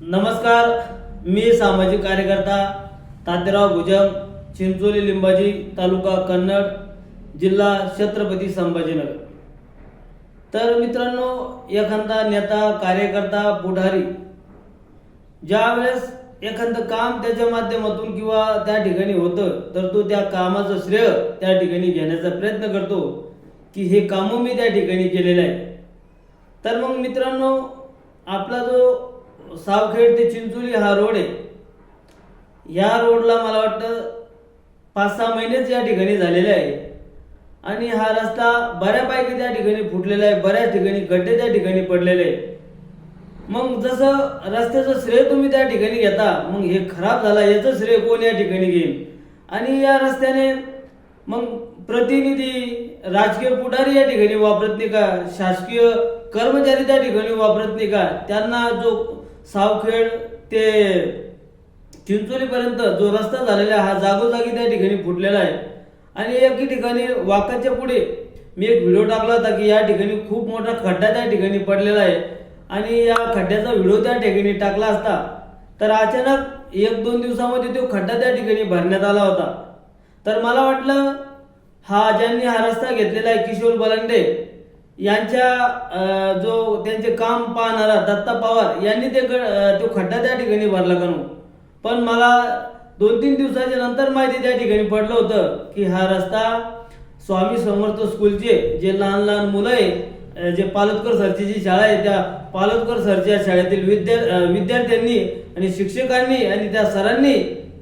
नमस्कार, मी सामाजिक कार्यकर्ता तात्याराव भुजंग, चिंचोली लिंबाजी, तालुका कन्नड, जिल्हा छत्रपती संभाजीनगर। तर मित्रांनो, एखादा नेता, कार्यकर्ता, पुढारी ज्यावेळेस एखादं काम त्याच्या माध्यमातून किंवा त्या ठिकाणी होतं, तर तो त्या कामाचं श्रेय त्या ठिकाणी घेण्याचा प्रयत्न करतो की हे काम मी त्या ठिकाणी केलेलं आहे। तर मग मित्रांनो, आपला जो सावखेड ते चिंचोली हा रोड आहे, या रोडला मला वाटतं 5-6 महिनेच या ठिकाणी झालेले आहे आणि हा रस्ता बऱ्यापैकी त्या ठिकाणी फुटलेला आहे, बऱ्याच ठिकाणी गड्डे त्या ठिकाणी पडलेले आहे। मग जसं रस्त्याचं श्रेय तुम्ही त्या ठिकाणी घेता, मग हे खराब झाला याचं श्रेय कोण या ठिकाणी घेईल? आणि या रस्त्याने मग प्रतिनिधी, राजकीय पुढारी या ठिकाणी वापरत नाही का? शासकीय कर्मचारी त्या ठिकाणी वापरत नाही का? त्यांना जो सावखेड ते चिंचोली पर्यंत जो रस्ता झालेला आहे, हा जागोजागी त्या ठिकाणी फुटलेला आहे। आणि एके ठिकाणी वाकाच्या पुढे मी एक व्हिडिओ टाकला होता की या ठिकाणी खूप मोठा खड्डा त्या ठिकाणी पडलेला आहे आणि या खड्ड्याचा व्हिडिओ त्या ठिकाणी टाकला असता तर अचानक 1-2 दिवसामध्ये तो खड्डा त्या ठिकाणी भरण्यात आला होता। तर मला वाटलं ज्यांनी हा रस्ता घेतलेला आहे, किशोर बलंडे यांच्या जो त्यांचे काम पाहणारा दत्ता पवार यांनी तो खड्डा त्या ठिकाणी भरला का नो? पण मला 2-3 दिवसाच्या नंतर माहिती त्या ठिकाणी पडलं होतं की हा रस्ता स्वामी समर्थ स्कूलचे जे लहान लहान मुलं आहे, जे पालतकर सरची जी शाळा आहे, त्या पालतकर सरच्या शाळेतील विद्यार्थ्यांनी आणि शिक्षकांनी आणि त्या सरांनी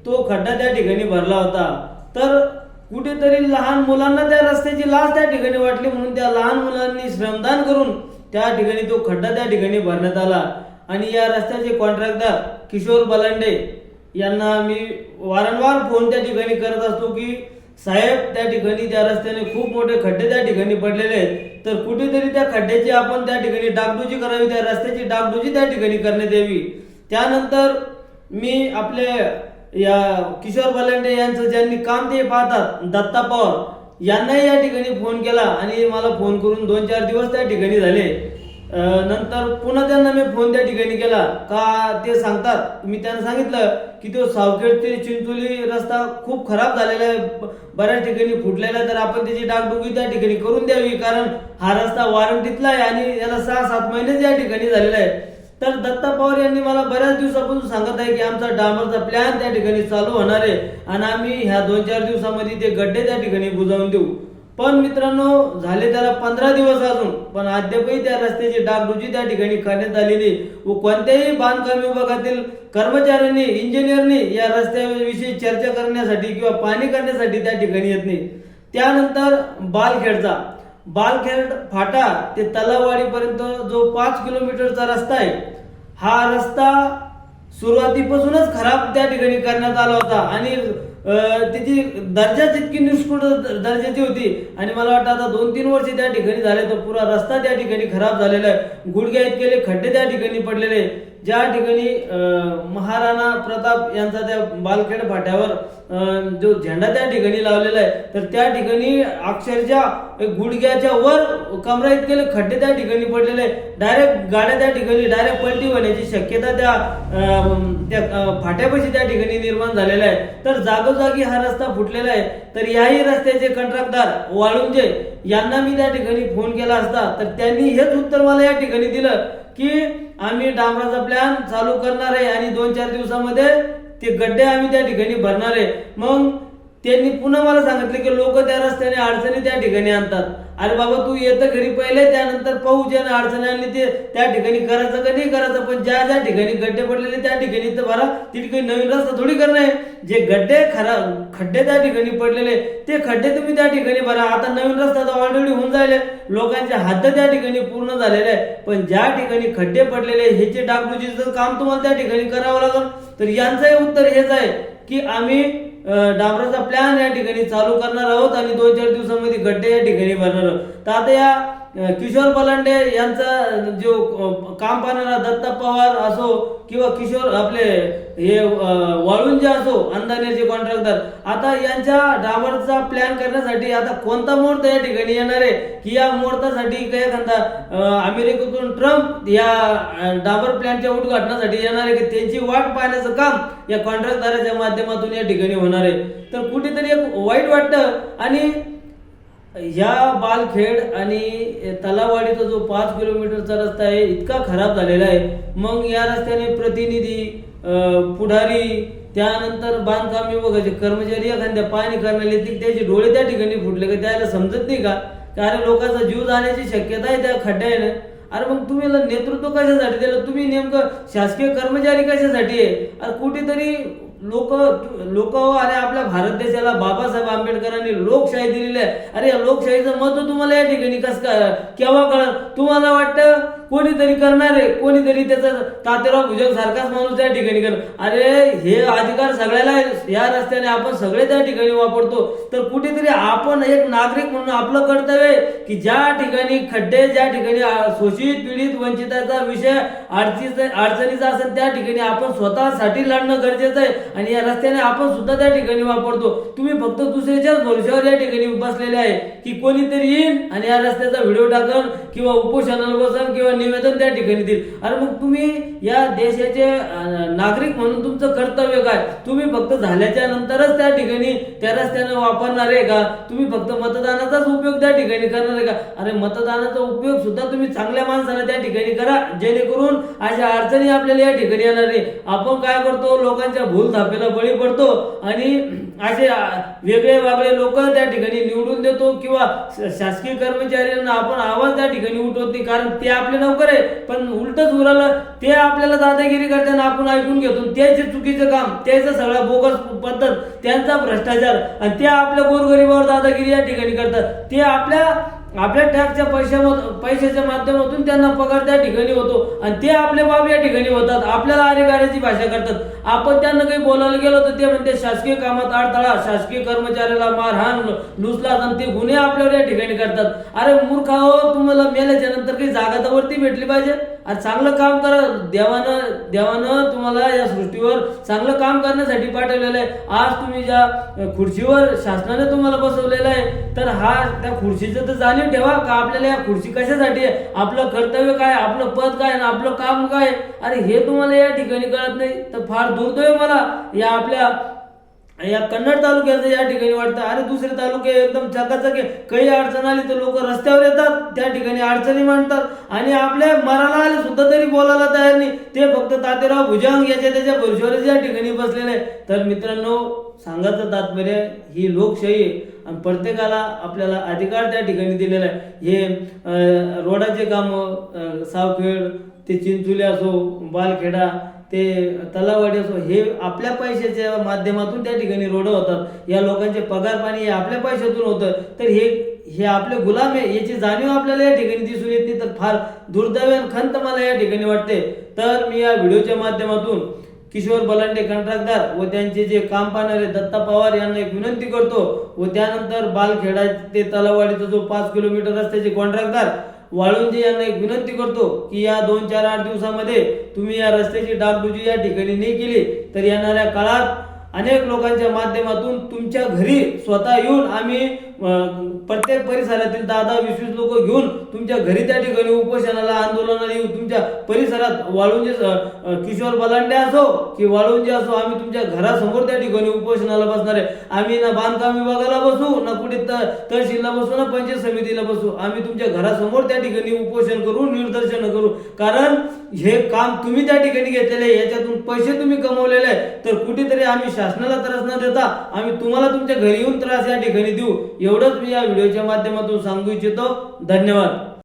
तो खड्डा त्या ठिकाणी भरला होता। तर कुठेतरी लहान मुलांना त्या रस्त्याची लाज त्या ठिकाणी वाटली, म्हणून त्या लहान मुलांनी श्रमदान करून त्या ठिकाणी तो खड्डा त्या ठिकाणी भरण्यात आला। आणि या रस्त्याचे कॉन्ट्रॅक्टर किशोर बलंडे यांना मी वारंवार फोन त्या ठिकाणी करत असतो की साहेब, त्या ठिकाणी त्या रस्त्याने खूप मोठे खड्डे त्या ठिकाणी पडलेले आहेत, तर कुठेतरी त्या खड्ड्याची आपण त्या ठिकाणी डागडुजी करावी, त्या रस्त्याची डागडुजी त्या ठिकाणी करण्यात यावी। त्यानंतर मी आपले या किशोर बलंडे यांचं ज्यांनी काम ते पाहतात दत्ता पवार यांनाही या ठिकाणी फोन केला आणि मला फोन करून 2-4 दिवस त्या ठिकाणी झाले। नंतर पुन्हा त्यांना मी फोन त्या ठिकाणी केला का ते सांगतात, मी त्यांना सांगितलं की तो सावखेड ते चिंचोली रस्ता खूप खराब झालेला आहे, बऱ्याच ठिकाणी फुटलेला आहे, तर आपण त्याची डागडुगी त्या ठिकाणी करून द्यावी, कारण हा रस्ता वॉरंटीतला आहे आणि याला 6-7 महिने या ठिकाणी झालेला आहे। तर दत्ता पवार यांनी मला बऱ्याच दिवसापासून सांगत आहे की आमचा डांबरचा प्लॅन त्या ठिकाणी चालू होणार आहे आणि आम्ही ह्या 2-4 दिवसामध्ये ते गड्डे त्या ठिकाणी बुजवून देऊ। पण मित्रांनो, झाले त्याला 15 दिवस अजून, पण अद्यापही त्या रस्त्याची डागडुजी त्या ठिकाणी करण्यात आलेली व कोणत्याही बांधकाम विभागातील कर्मचाऱ्यांनी, इंजिनियरनी या रस्त्याविषयी चर्चा करण्यासाठी किंवा पाहणी करण्यासाठी त्या ठिकाणी येत नाही। त्यानंतर बालखेड फाटा ते तलाववाडीपर्यंत जो 5 किलोमीटरचा रस्ता आहे, हा रस्ता सुरुवातीपासूनच खराब त्या ठिकाणी करण्यात आला होता आणि त्याची दर्जाच इतकी निष्कृत दर्जाची होती आणि मला वाटतं आता 2-3 वर्ष त्या ठिकाणी झाले तर पुरा रस्ता त्या ठिकाणी खराब झालेला आहे, गुडघ्या इतके खड्डे त्या ठिकाणी पडलेले। ज्या ठिकाणी महाराणा प्रताप यांचा त्या बालखेड फाट्यावर जो झेंडा त्या ठिकाणी लावलेला आहे, तर त्या ठिकाणी अक्षरशः गुडघ्याच्या वर कमरा इतके खड्डे त्या ठिकाणी पडलेले, डायरेक्ट गाड्या त्या ठिकाणी डायरेक्ट पलटी होण्याची शक्यता त्या फाट्यापाशी त्या ठिकाणी निर्माण झालेला आहे। तर जागोजागी हा रस्ता फुटलेला आहे। तर याही रस्त्याचे कंत्राटदार वाळुंजे यांना मी त्या ठिकाणी फोन केला असता तर त्यांनी हेच उत्तर मला या ठिकाणी दिलं की आम्ही डांबराचा प्लॅन चालू करणार आहे आणि 2-4 दिवसामध्ये ते गड्डे आम्ही त्या ठिकाणी भरणार आहे। मग त्यांनी पुन्हा मला सांगितलं की लोक त्या रस्त्याने अडचणी त्या ठिकाणी आणतात। अरे बाबा, तू येतं घरी पहिले, त्यानंतर पाहू ज्याने अडचणी आणली ते त्या ठिकाणी करायचं का नाही करायचं, पण ज्या ज्या ठिकाणी गड्डे पडलेले त्या ठिकाणी तर भरा, तिथे नवीन रस्ता थोडी करणं आहे। जे खड्डे त्या ठिकाणी पडलेले ते खड्डे तुम्ही त्या ठिकाणी भरा। आता नवीन रस्ता तर ऑलरेडी होऊन जायले, लोकांचे हद्द त्या ठिकाणी पूर्ण झालेले आहे, पण ज्या ठिकाणी खड्डे पडलेले ह्याचे डागडुजीचं काम तुम्हाला त्या ठिकाणी करावं लागेल। तर यांचंही उत्तर हेच आहे की आम्ही डांबराचा प्लॅन या ठिकाणी चालू करणार आहोत आणि 2-4 दिवसामध्ये गड्डे या ठिकाणी भरणार आहोत। तर आता या किशोर बलांडे यांचा जो काम पाहणारा दत्ता पवार असो किंवा किशोर आपले हे वाळुंजे असो अंधानेरचे कॉन्ट्रॅक्टर, आता यांच्या डांबरचा प्लॅन करण्यासाठी आता कोणता मुहूर्त या ठिकाणी येणार आहे की या मुहूर्तासाठी काही एखादा अमेरिकेतून ट्रम्प या डांबर प्लॅनच्या उद्घाटनासाठी येणार आहे की त्यांची वाट पाहण्याचं काम या कॉन्ट्रॅक्टदाराच्या माध्यमातून या ठिकाणी होणार आहे. तर कुठेतरी एक वाईट वाटतं. आणि या बालखेड आणि तलावाडीचा जो 5 किलोमीटरचा रस्ता आहे इतका खराब झालेला आहे. मग या रस्त्याने प्रतिनिधी, पुढारी, त्यानंतर बांधकाम विभागाचे कर्मचारी एखाद्या पाहणी करण्याला येतील, त्याचे डोळे त्या ठिकाणी फुटले का त्याला समजत नाही का अरे लोकांचा जीव जाण्याची शक्यता आहे त्या खड्ड्याने. अरे मग तुम्ही नेतृत्व कशासाठी दिलं? तुम्ही नेमकं शासकीय कर्मचारी कशासाठी आहे? अरे कुठेतरी लोक अरे आपल्या भारत देशाला बाबासाहेब आंबेडकरांनी लोकशाही दिलेली आहे. अरे या लोकशाहीचं महत्व तुम्हाला या ठिकाणी कसं काय केव्हा कळलं? तुम्हाला वाटतं कोणीतरी करणार आहे, कोणीतरी त्याचा तात्याराव भुजंग सारखाच माणूस त्या ठिकाणी कर. अरे हे अधिकार सगळ्याला आहे. या रस्त्याने आपण सगळे त्या ठिकाणी वापरतो. तर कुठेतरी आपण एक नागरिक म्हणून आपलं कर्तव्य आहे की ज्या ठिकाणी खड्डे, ज्या ठिकाणी शोषित, पीडित, वंचिताचा विषय अडचणीचा असेल त्या ठिकाणी आपण स्वतःसाठी लढणं गरजेचं आहे. आणि या रस्त्याने आपण सुद्धा त्या ठिकाणी वापरतो. तुम्ही फक्त दुसऱ्याच्याच भरोश्यावर या ठिकाणी बसलेले आहे की कोणीतरी येईल आणि या रस्त्याचा व्हिडिओ टाकल किंवा उपोषणाला बसल किंवा निवेदन त्या ठिकाणी देईल. अरे मग तुम्ही या देशाचे नागरिक म्हणून तुमचं कर्तव्य काय? तुम्ही फक्त झाल्याच्या नंतरच त्या ठिकाणी त्या रस्त्याने वापरणार आहे का? तुम्ही फक्त मतदानाचाच उपयोग त्या ठिकाणी करणार आहे का? अरे मतदानाचा उपयोग सुद्धा तुम्ही चांगल्या माणसाला त्या ठिकाणी करा, जेणेकरून अशा अडचणी आपल्याला या ठिकाणी येणार नाही. आपण काय करतो? लोकांच्या भूल थापेला बळी पडतो आणि असे वेगळे वागळे लोक त्या ठिकाणी निवडून देतो किंवा शासकीय कर्मचाऱ्यांना आपण आवाज त्या ठिकाणी उठवत नाही, कारण ते आपले नोकर आहे. पण उलटच उरालं ते आपल्याला दादागिरी करताना आपण ऐकून घेतो. त्याचे चुकीचं काम, त्याचं सगळं बोगस पद्धत, त्यांचा भ्रष्टाचार, आणि ते आपल्या गोरगरिबावर दादागिरी या ठिकाणी करतात. ते आपल्या टॅक्सच्या पैशाच्या माध्यमातून त्यांना पगार त्या ठिकाणी होतो आणि ते आपले बाब या ठिकाणी होतात, आपल्याला अरेगाड्याची भाषा करतात. आपण त्यांना काही बोलायला गेलो तर ते म्हणते शासकीय कामात अडथळा, शासकीय कर्मचाऱ्याला मारहाण, लुचलाच, आणि ते गुन्हे आपल्यावर या ठिकाणी करतात. अरे मूर्ख हो, तुम्हाला मेल्याच्या नंतर काही जागा तर वरती भेटली पाहिजे. आणि चांगलं काम करा. देवानं तुम्हाला या सृष्टीवर चांगलं काम करण्यासाठी पाठवलेलं आहे. आज तुम्ही ज्या खुर्चीवर शासनाने तुम्हाला बसवलेलं आहे, तर त्या खुर्चीचं तर जाणीव ठेवा का आपल्याला या खुर्ची कशासाठी आहे, आपलं कर्तव्य काय, आपलं पद काय आणि आपलं काम काय. अरे हे तुम्हाला या ठिकाणी कळत नाही तर फार दुर्दैव मला या आपल्या या कन्नड तालुक्याचं या ठिकाणी वाटतं. अरे दुसरे तालुके एकदम चकाचक आहे. काही अडचण आली तर लोक रस्त्यावर येतात, त्या ठिकाणी अडचणी मांडतात आणि आपल्या मराला आले सुद्धा तरी बोलायला तयार नाही. ते फक्त तात्याराव भुजंग याच्या त्याच्या भरोश्यावर या ठिकाणी बसलेले आहे. तर मित्रांनो, सांगायचं तात्पर्य ही लोकशाही आहे आणि प्रत्येकाला आपल्याला अधिकार त्या ठिकाणी दिलेला आहे. हे रोडाचे कामं, सावखेड ते चिंचोली असो, बालखेडा ते तलावाडी असो, हे आपल्या पैशाच्या माध्यमातून त्या ठिकाणी रोड होतात. या लोकांचे पगार पाणी हे आपल्या पैशातून होतं. तर हे आपले गुलाम आहे याची जाणीव आपल्याला या ठिकाणी दिसून येत नाही. तर फार दुर्दैव आणि खंत मला या ठिकाणी वाटते. तर मी या व्हिडिओच्या माध्यमातून किशोर बलांडे कंत्राटदार व त्यांचे जे काम पाहणारे दत्ता पवार यांना एक विनंती करतो व त्यानंतर बालखेडा ते तलावाडीचा जो 5 किलोमीटर रस्त्याचे कॉन्ट्रॅक्टदार वाळुंजे यांना एक विनंती करतो की या 2-4-8 दिवसामध्ये तुम्ही या रस्त्याची डागडुजी या ठिकाणी नाही केली तर येणाऱ्या काळात अनेक लोकांच्या माध्यमातून तुमच्या घरी स्वतः येऊन आम्ही प्रत्येक परिसरातील 10-20 लोक घेऊन तुमच्या घरी त्या ठिकाणी उपोषणाला, आंदोलनाला येऊ. तुमच्या परिसरात वाळुंजे किशोर बलांडे असो की वाळुंजे असो, आम्ही तुमच्या घरासमोर त्या ठिकाणी उपोषणाला बसणार आहे. आम्ही ना बांधकाम विभागाला बसू, ना कुठे तहसीलला बसू, ना पंचायत समितीला बसू. आम्ही तुमच्या घरासमोर त्या ठिकाणी उपोषण करू, निदर्शन करू. कारण हे काम तुम्ही त्या ठिकाणी घेतलेले आहे, याच्यातून पैसे तुम्ही कमवलेले आहे. तर कुठेतरी आम्ही शासनाला त्रास न देता आम्ही तुम्हाला तुमच्या घरी येऊन त्रास या ठिकाणी देऊ. एवढंच मी या व्हिडिओच्या माध्यमातून सांगू इच्छितो. धन्यवाद.